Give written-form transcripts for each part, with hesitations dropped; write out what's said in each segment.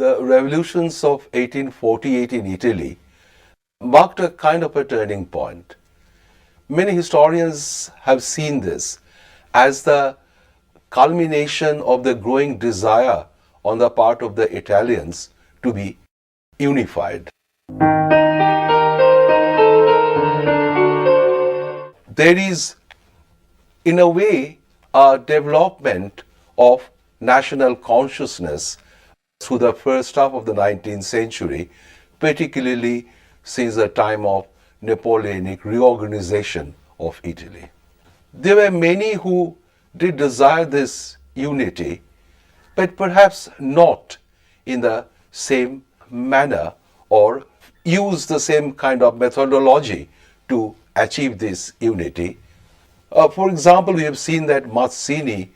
the revolutions of 1848 in Italy marked a kind of a turning point. Many historians have seen this as the culmination of the growing desire on the part of the Italians to be unified. There is, in a way, a development of national consciousness through the first half of the 19th century, particularly since the time of Napoleonic reorganization of Italy. There were many who did desire this unity, but perhaps not in the same manner or use the same kind of methodology to achieve this unity. For example, we have seen that Mazzini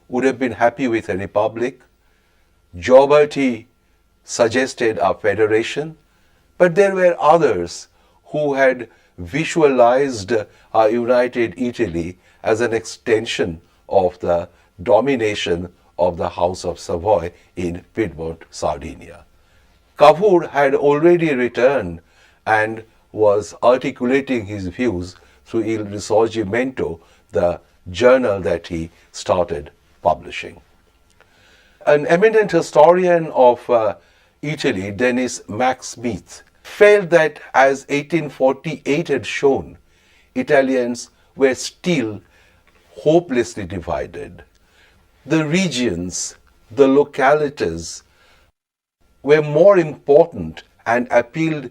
would have been happy with a republic. Gioberti suggested a federation, but there were others who had visualized a united Italy as an extension of the domination of the House of Savoy in Piedmont-Sardinia. Cavour had already returned and was articulating his views through Il Risorgimento, the journal that he started publishing. An eminent historian of Italy, Denis Max Smith, felt that, as 1848 had shown, Italians were still hopelessly divided. The regions, the localities were more important and appealed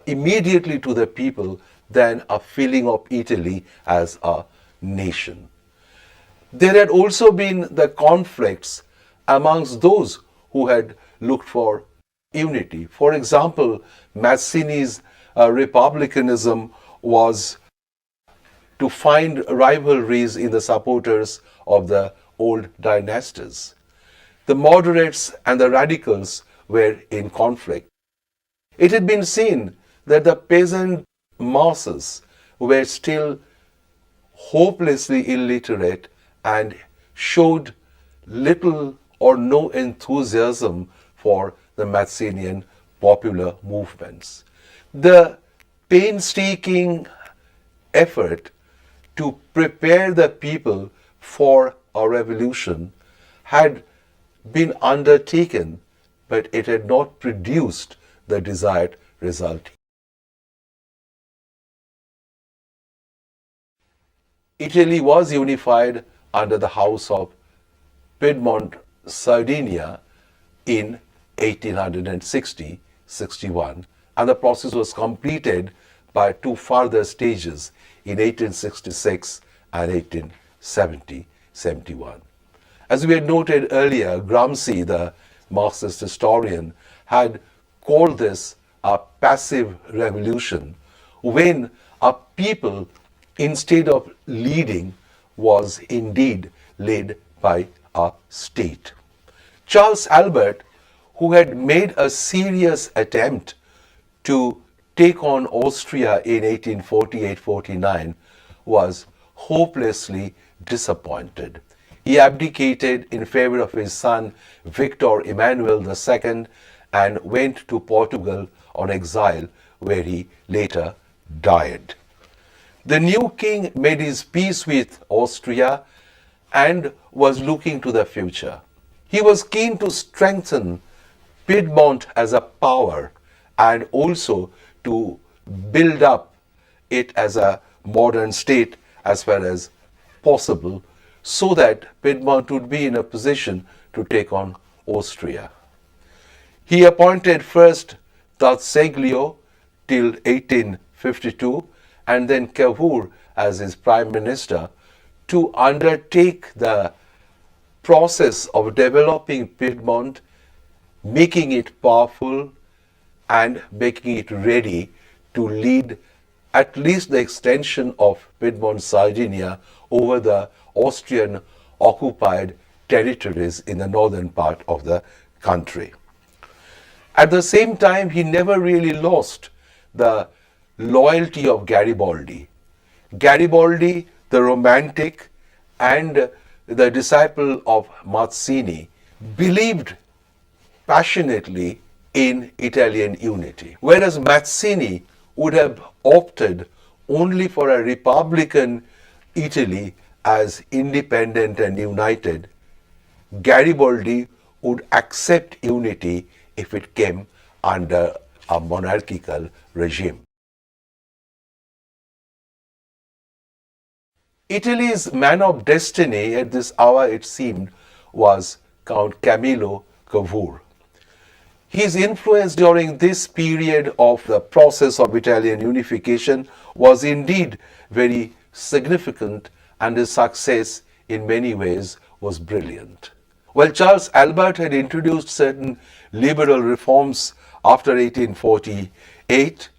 immediately to the people than a feeling of Italy as a nation. There had also been the conflicts amongst those who had looked for unity. For example, Mazzini's republicanism was to find rivalries in the supporters of the old dynasties. The moderates and the radicals were in conflict. It had been seen that the peasant masses were still hopelessly illiterate and showed little or no enthusiasm for the Mazzinian popular movements. The painstaking effort to prepare the people for a revolution had been undertaken, but it had not produced the desired result. Italy was unified under the House of Piedmont-Sardinia in 1860-61, and the process was completed by two further stages in 1866 and 1870-71. As we had noted earlier, Gramsci, the Marxist historian, had called this a passive revolution, when a people, instead of leading, was indeed led by a state. Charles Albert, who had made a serious attempt to take on Austria in 1848-49, was hopelessly disappointed. He abdicated in favor of his son Victor Emmanuel II and went to Portugal on exile, where he later died. The new king made his peace with Austria and was looking to the future. He was keen to strengthen Piedmont as a power and also to build up it as a modern state as far as possible, so that Piedmont would be in a position to take on Austria. He appointed first D'Azeglio till 1852 and then Cavour as his prime minister to undertake the process of developing Piedmont, making it powerful and making it ready to lead at least the extension of Piedmont-Sardinia over the Austrian occupied territories in the northern part of the country. At the same time, he never really lost the loyalty of Garibaldi. Garibaldi, the romantic and the disciple of Mazzini, believed passionately in Italian unity. Whereas Mazzini would have opted only for a republican Italy as independent and united, Garibaldi would accept unity if it came under a monarchical regime. Italy's man of destiny at this hour, it seemed, was Count Camillo Cavour. His influence during this period of the process of Italian unification was indeed very significant, and his success in many ways was brilliant. While Charles Albert had introduced certain liberal reforms after 1848,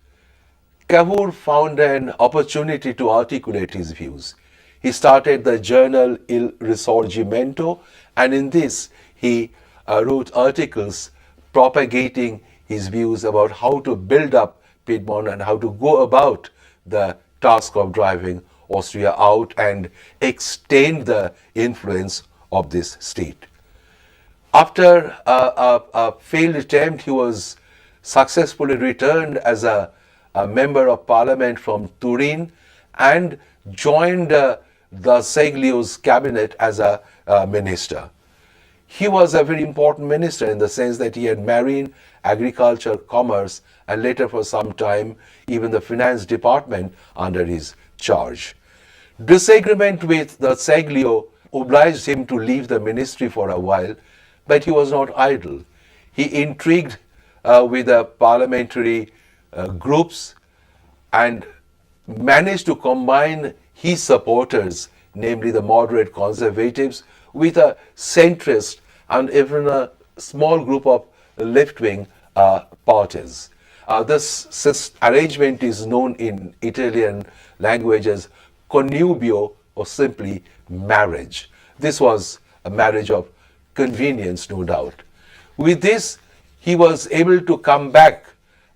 Cavour found an opportunity to articulate his views. He started the journal Il Risorgimento, and in this he wrote articles propagating his views about how to build up Piedmont and how to go about the task of driving Austria out and extend the influence of this state. After a failed attempt, he was successfully returned as a member of parliament from Turin and joined the Seglio's cabinet as a minister. He was a very important minister in the sense that he had marine, agriculture, commerce, and later for some time even the finance department under his charge. Disagreement with the Seglio obliged him to leave the ministry for a while, but he was not idle. He intrigued with the parliamentary groups and managed to combine his supporters, namely the moderate conservatives, with a centrist and even a small group of left-wing parties. This arrangement is known in Italian language as connubio, or simply marriage. This was a marriage of convenience, no doubt. With this, he was able to come back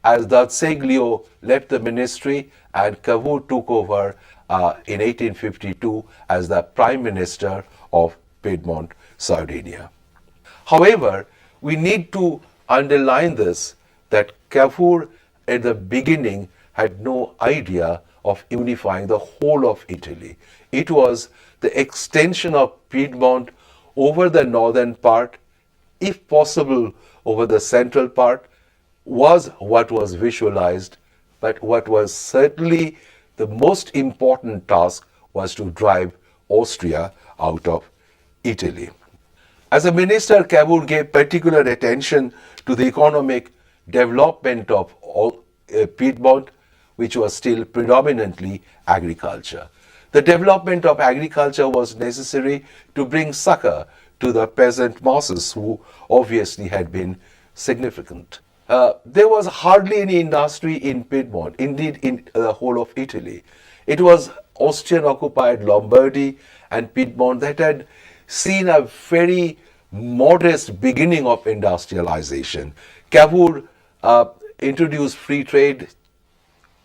as D'Azeglio left the ministry and Cavour took over in 1852 as the Prime Minister of Piedmont-Sardinia. However, we need to underline this, that Cavour at the beginning had no idea of unifying the whole of Italy. It was the extension of Piedmont over the northern part, if possible over the central part, was what was visualized, but what was certainly the most important task was to drive Austria out of Italy. As a minister, Cavour gave particular attention to the economic development of Piedmont, which was still predominantly agriculture. The development of agriculture was necessary to bring succor to the peasant masses who obviously had been significant. There was hardly any industry in Piedmont, indeed in the whole of Italy. It was Austrian-occupied Lombardy and Piedmont that had seen a very modest beginning of industrialization. Cavour introduced free trade,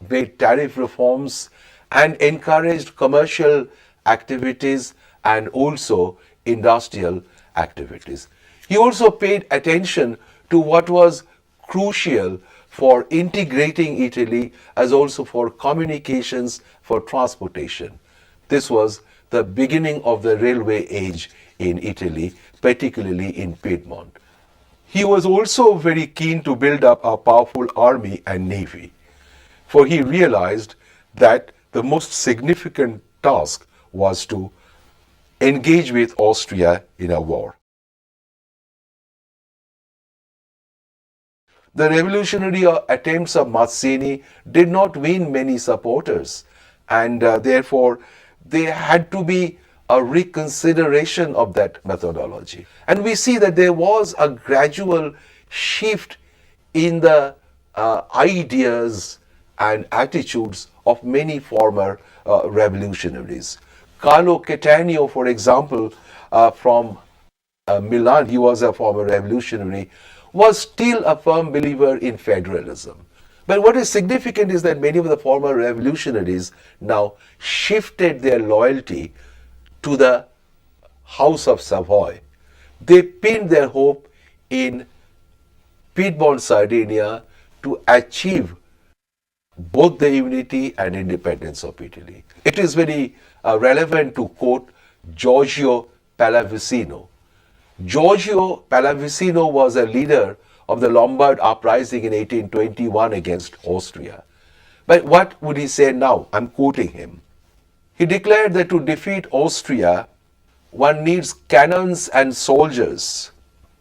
made tariff reforms, and encouraged commercial activities and also industrial activities. He also paid attention to what was crucial for integrating Italy as also for communications, for transportation. This was the beginning of the railway age in Italy, particularly in Piedmont. He was also very keen to build up a powerful army and navy, for he realized that the most significant task was to engage with Austria in a war. The revolutionary attempts of Mazzini did not win many supporters, and therefore there had to be a reconsideration of that methodology. And we see that there was a gradual shift in the ideas and attitudes of many former revolutionaries. Carlo Cattaneo, for example, from Milan, he was a former revolutionary, was still a firm believer in federalism. But what is significant is that many of the former revolutionaries now shifted their loyalty to the House of Savoy. They pinned their hope in Piedmont-Sardinia to achieve both the unity and independence of Italy. It is very relevant to quote Giorgio Pallavicino. Giorgio Pallavicino was a leader of the Lombard uprising in 1821 against Austria. But what would he say now? I'm quoting him. He declared that to defeat Austria, one needs cannons and soldiers.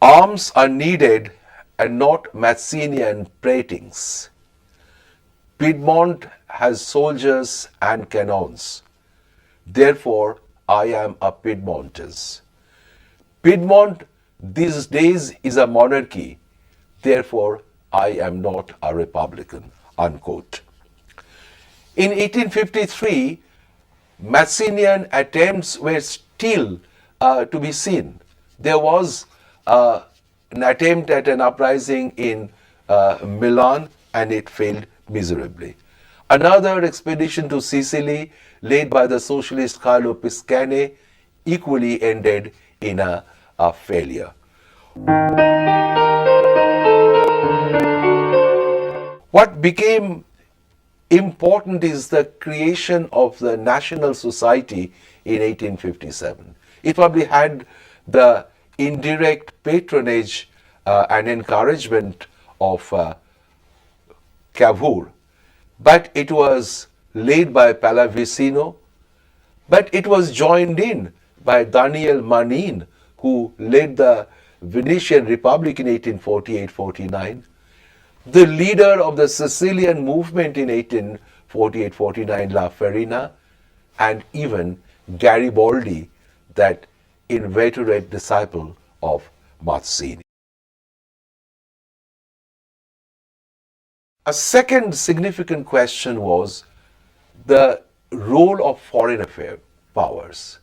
Arms are needed and not Mazzinian pratings. Piedmont has soldiers and cannons. Therefore, I am a Piedmontese. Piedmont these days is a monarchy. Therefore, I am not a republican. Unquote. In 1853, Mazzinian attempts were still to be seen. There was an attempt at an uprising in Milan and it failed miserably. Another expedition to Sicily, led by the socialist Carlo Piscane, equally ended in a failure. What became important is the creation of the National Society in 1857. It probably had the indirect patronage and encouragement of Cavour, but it was led by Pallavicino, but it was joined in by Daniel Manin, who led the Venetian Republic in 1848-49, the leader of the Sicilian movement in 1848-49, La Farina, and even Garibaldi, that inveterate disciple of Mazzini. A second significant question was the role of foreign affairs powers.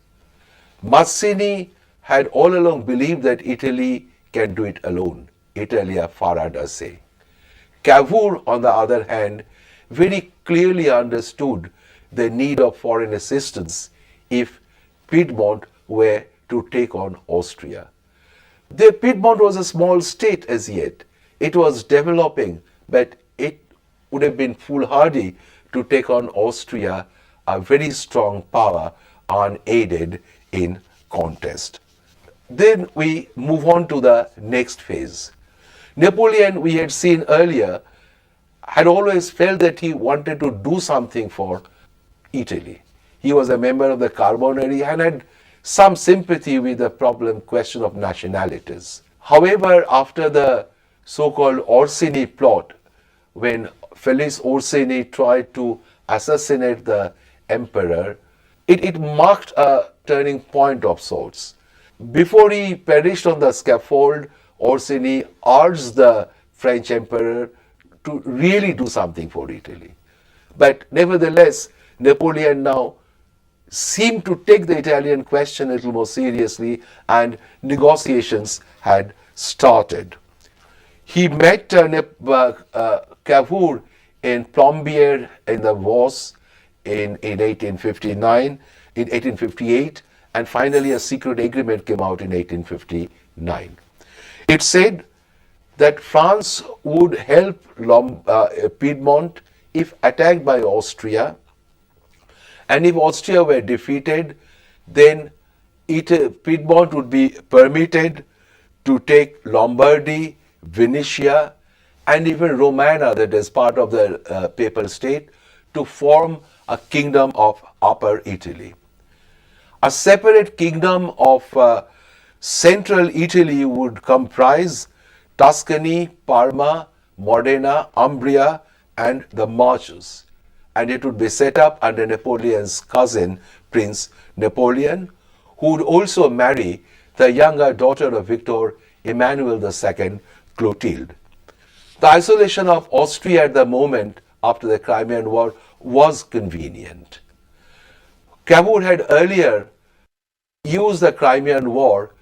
Mazzini had all along believed that Italy can do it alone, Italia farà da sé. Cavour, on the other hand, very clearly understood the need of foreign assistance if Piedmont were to take on Austria. The Piedmont was a small state as yet. It was developing, but it would have been foolhardy to take on Austria, a very strong power, unaided in contest. Then we move on to the next phase. Napoleon, we had seen earlier, had always felt that he wanted to do something for Italy. He was a member of the Carbonari and had some sympathy with the question of nationalities. However, after the so-called Orsini plot, when Felice Orsini tried to assassinate the emperor, it marked a turning point of sorts. Before he perished on the scaffold, Orsini urged the French emperor to really do something for Italy. But nevertheless, Napoleon now seemed to take the Italian question a little more seriously and negotiations had started. He met Cavour in Plombières in the Vosges in 1859, in 1858, and finally a secret agreement came out in 1859. It said that France would help Piedmont if attacked by Austria, and if Austria were defeated, then Piedmont would be permitted to take Lombardy, Venetia, and even Romagna, that is part of the papal state, to form a kingdom of Upper Italy. A separate kingdom of central Italy would comprise Tuscany, Parma, Modena, Umbria, and the Marches. And it would be set up under Napoleon's cousin, Prince Napoleon, who would also marry the younger daughter of Victor Emmanuel II, Clotilde. The isolation of Austria at the moment after the Crimean War was convenient. Cavour had earlier used the Crimean War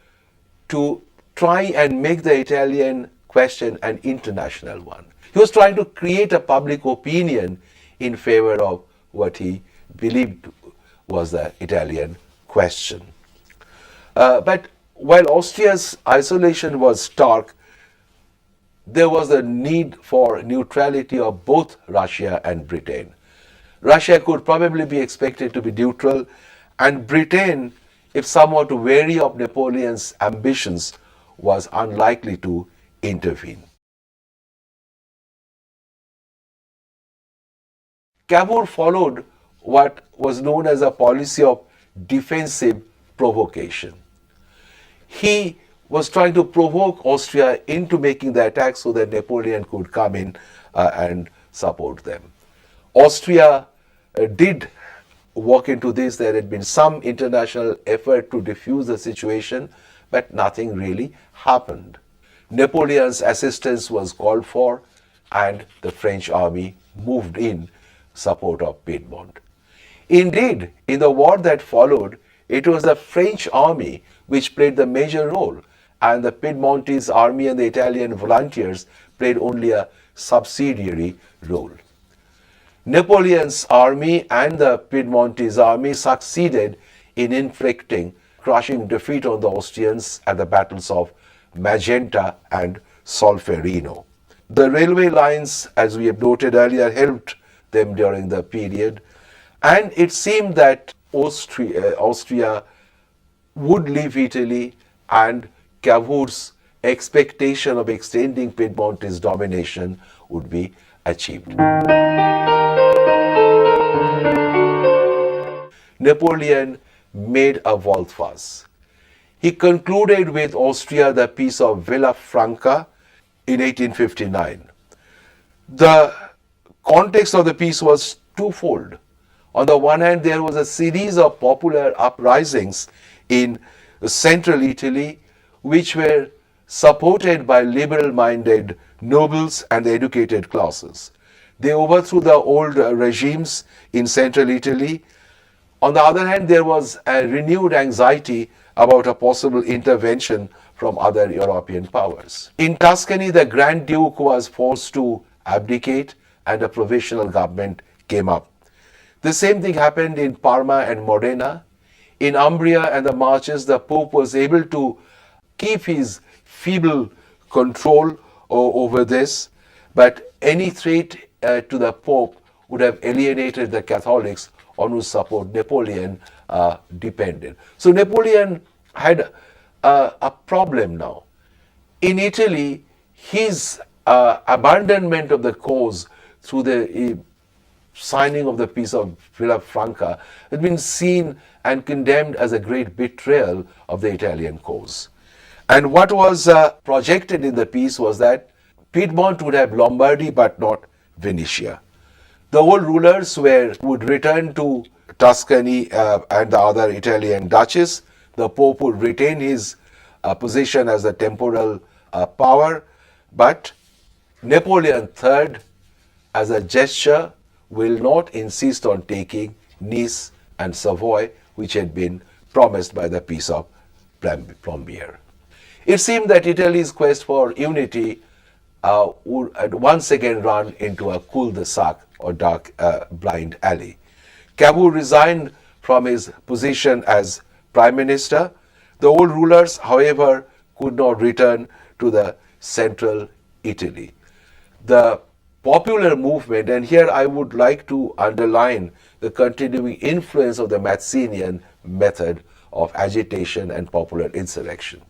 to try and make the Italian question an international one. He was trying to create a public opinion in favor of what he believed was the Italian question. But while Austria's isolation was stark, there was a need for neutrality of both Russia and Britain. Russia could probably be expected to be neutral, and Britain, if somewhat wary of Napoleon's ambitions, was unlikely to intervene. Cavour followed what was known as a policy of defensive provocation. He was trying to provoke Austria into making the attack so that Napoleon could come in and support them. Austria did walk into this. There had been some international effort to defuse the situation, but nothing really happened. Napoleon's assistance was called for, and the French army moved in support of Piedmont. Indeed, in the war that followed, it was the French army which played the major role, and the Piedmontese army and the Italian volunteers played only a subsidiary role. Napoleon's army and the Piedmontese army succeeded in inflicting crushing defeat on the Austrians at the battles of Magenta and Solferino. The railway lines, as we have noted earlier, helped them during the period, and it seemed that Austria would leave Italy, and Cavour's expectation of extending Piedmontese domination would be achieved. Napoleon made a volte-face. He concluded with Austria the Peace of Villafranca in 1859. The context of the peace was twofold. On the one hand, there was a series of popular uprisings in central Italy, which were supported by liberal-minded nobles and the educated classes. They overthrew the old regimes in central Italy. On the other hand, there was a renewed anxiety about a possible intervention from other European powers. In Tuscany, the Grand Duke was forced to abdicate and a provisional government came up. The same thing happened in Parma and Modena. In Umbria and the Marches, the Pope was able to keep his feeble control over this, but any threat to the Pope would have alienated the Catholics on whose support Napoleon depended. So Napoleon had a problem now. In Italy, his abandonment of the cause through the signing of the Peace of Villafranca had been seen and condemned as a great betrayal of the Italian cause. And what was projected in the peace was that Piedmont would have Lombardy but not Venetia. The old rulers would return to Tuscany and the other Italian duchies. The Pope would retain his position as a temporal power, but Napoleon III, as a gesture, will not insist on taking Nice and Savoy, which had been promised by the Peace of Plombières. It seemed that Italy's quest for unity would once again run into a cul-de-sac or dark blind alley. Cavour resigned from his position as prime minister. The old rulers, however, could not return to the central Italy. The popular movement, and here I would like to underline the continuing influence of the Mazzinian method of agitation and popular insurrection.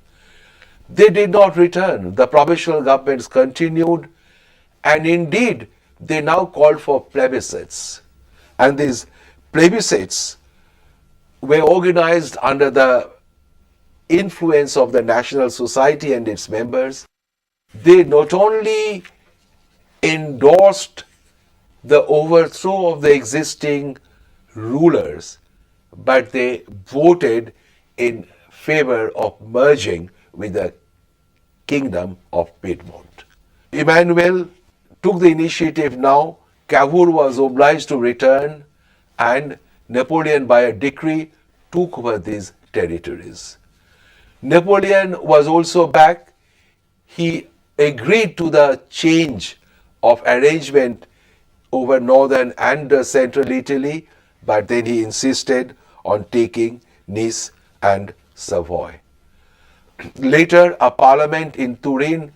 They did not return. The provisional governments continued, and indeed they now called for plebiscites. And these plebiscites were organized under the influence of the National Society and its members. They not only endorsed the overthrow of the existing rulers, but they voted in favor of merging with the Kingdom of Piedmont. Emmanuel took the initiative now. Cavour was obliged to return, and Napoleon, by a decree, took over these territories. Napoleon was also back. He agreed to the change of arrangement over northern and central Italy, but then he insisted on taking Nice and Savoy. Later, a parliament in Turin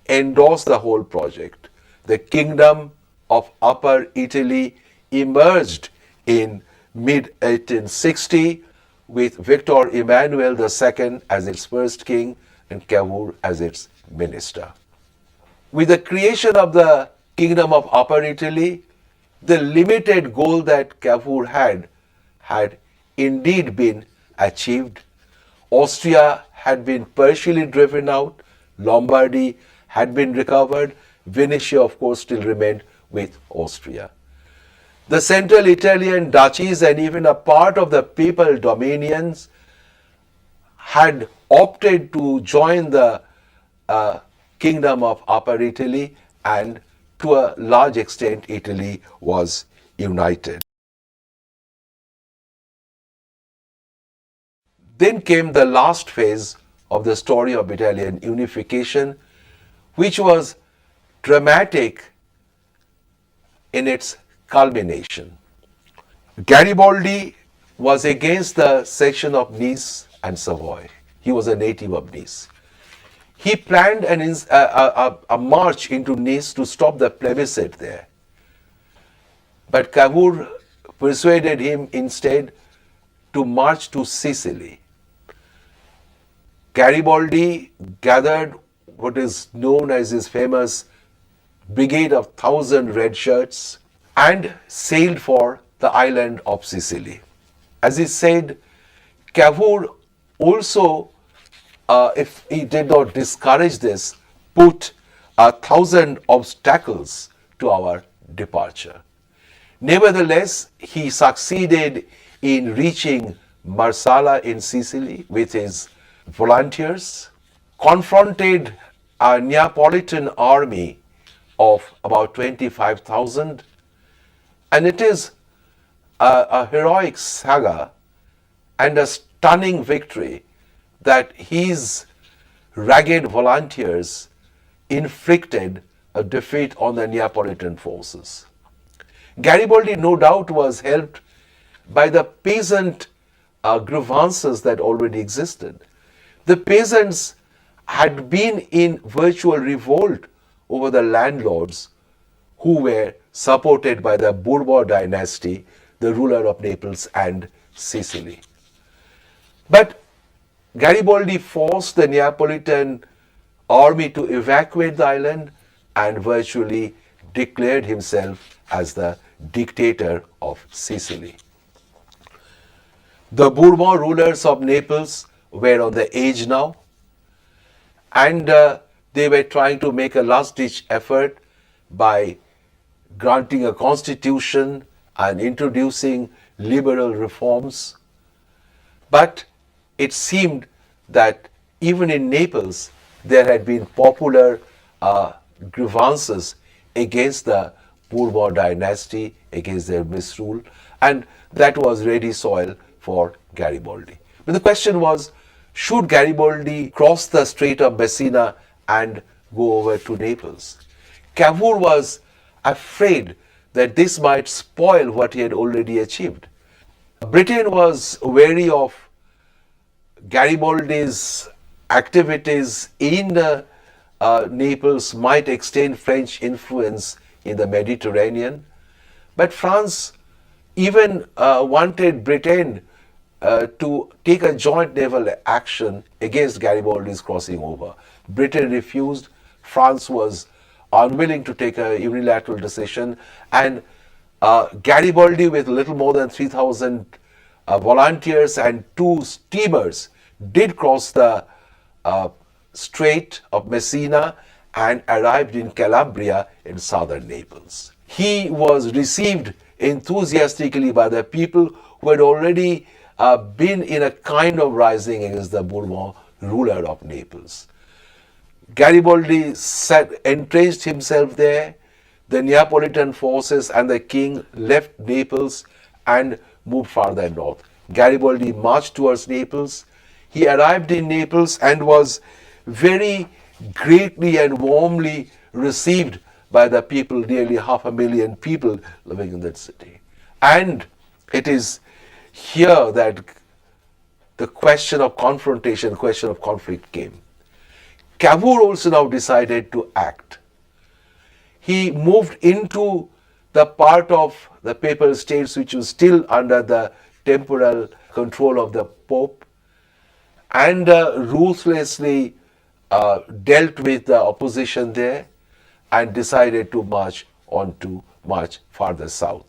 endorsed the whole project. The Kingdom of Upper Italy emerged in mid-1860 with Victor Emmanuel II as its first king and Cavour as its minister. With the creation of the Kingdom of Upper Italy, the limited goal that Cavour had indeed been achieved. Austria had been partially driven out, Lombardy had been recovered, Venetia, of course, still remained with Austria. The central Italian duchies and even a part of the papal dominions had opted to join the Kingdom of Upper Italy, and to a large extent Italy was united. Then came the last phase of the story of Italian unification, which was dramatic in its culmination. Garibaldi was against the cession of Nice and Savoy. He was a native of Nice. He planned a march into Nice to stop the plebiscite there. But Cavour persuaded him instead to march to Sicily. Garibaldi gathered what is known as his famous Brigade of 1,000 Red Shirts and sailed for the island of Sicily. As he said, Cavour also, if he did not discourage this, put 1,000 obstacles to our departure. Nevertheless, he succeeded in reaching Marsala in Sicily with his volunteers, confronted a Neapolitan army of about 25,000, and it is a heroic saga and a stunning victory that his ragged volunteers inflicted a defeat on the Neapolitan forces. Garibaldi no doubt was helped by the peasant grievances that already existed. The peasants had been in virtual revolt over the landlords who were supported by the Bourbon dynasty, the ruler of Naples and Sicily. But Garibaldi forced the Neapolitan army to evacuate the island and virtually declared himself as the dictator of Sicily. The Bourbon rulers of Naples were on the edge now, and they were trying to make a last-ditch effort by granting a constitution and introducing liberal reforms. But it seemed that even in Naples, there had been popular grievances against the Bourbon dynasty, against their misrule, and that was ready soil for Garibaldi. But the question was, should Garibaldi cross the Strait of Messina and go over to Naples? Cavour was afraid that this might spoil what he had already achieved. Britain was wary of Garibaldi's activities in Naples might extend French influence in the Mediterranean, but France even wanted Britain to take a joint naval action against Garibaldi's crossing over. Britain refused. France was unwilling to take a unilateral decision, and Garibaldi, with little more than 3,000 volunteers and 2 steamers, did cross the Strait of Messina and arrived in Calabria in southern Naples. He was received enthusiastically by the people who had already been in a kind of rising against the Bourbon ruler of Naples. Garibaldi entrenched himself there. The Neapolitan forces and the king left Naples and moved farther north. Garibaldi marched towards Naples. He arrived in Naples and was very greatly and warmly received by the people, nearly 500,000 people living in that city. And it is here that the question of confrontation, question of conflict came. Cavour also now decided to act. He moved into the part of the Papal States which was still under the temporal control of the Pope, and ruthlessly dealt with the opposition there, and decided to march farther south.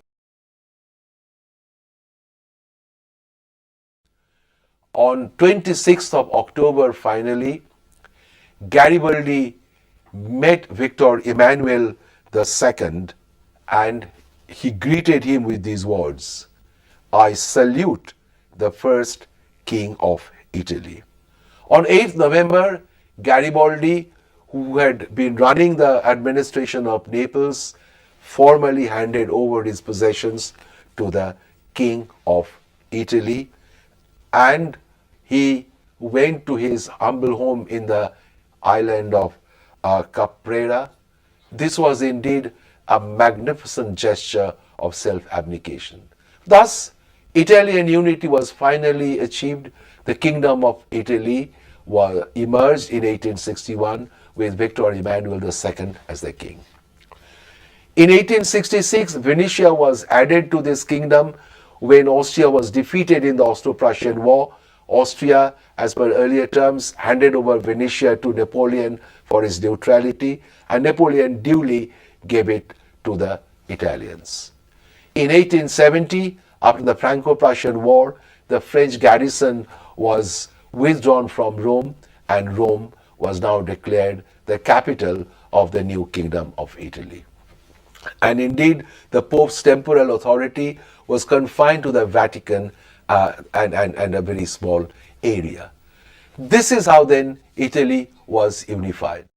On 26th of October, finally, Garibaldi met Victor Emmanuel II, and he greeted him with these words, "I salute the first king of Italy." On 8th November, Garibaldi, who had been running the administration of Naples, formally handed over his possessions to the King of Italy, and he went to his humble home in the island of Caprera. This was indeed a magnificent gesture of self-abnegation. Thus, Italian unity was finally achieved. The Kingdom of Italy emerged in 1861 with Victor Emmanuel II as the king. In 1866, Venetia was added to this kingdom when Austria was defeated in the Austro-Prussian War. Austria, as per earlier terms, handed over Venetia to Napoleon for his neutrality, and Napoleon duly gave it to the Italians. In 1870, after the Franco-Prussian War, the French garrison was withdrawn from Rome, and Rome was now declared the capital of the new Kingdom of Italy. And indeed, the Pope's temporal authority was confined to the Vatican and a very small area. This is how then Italy was unified.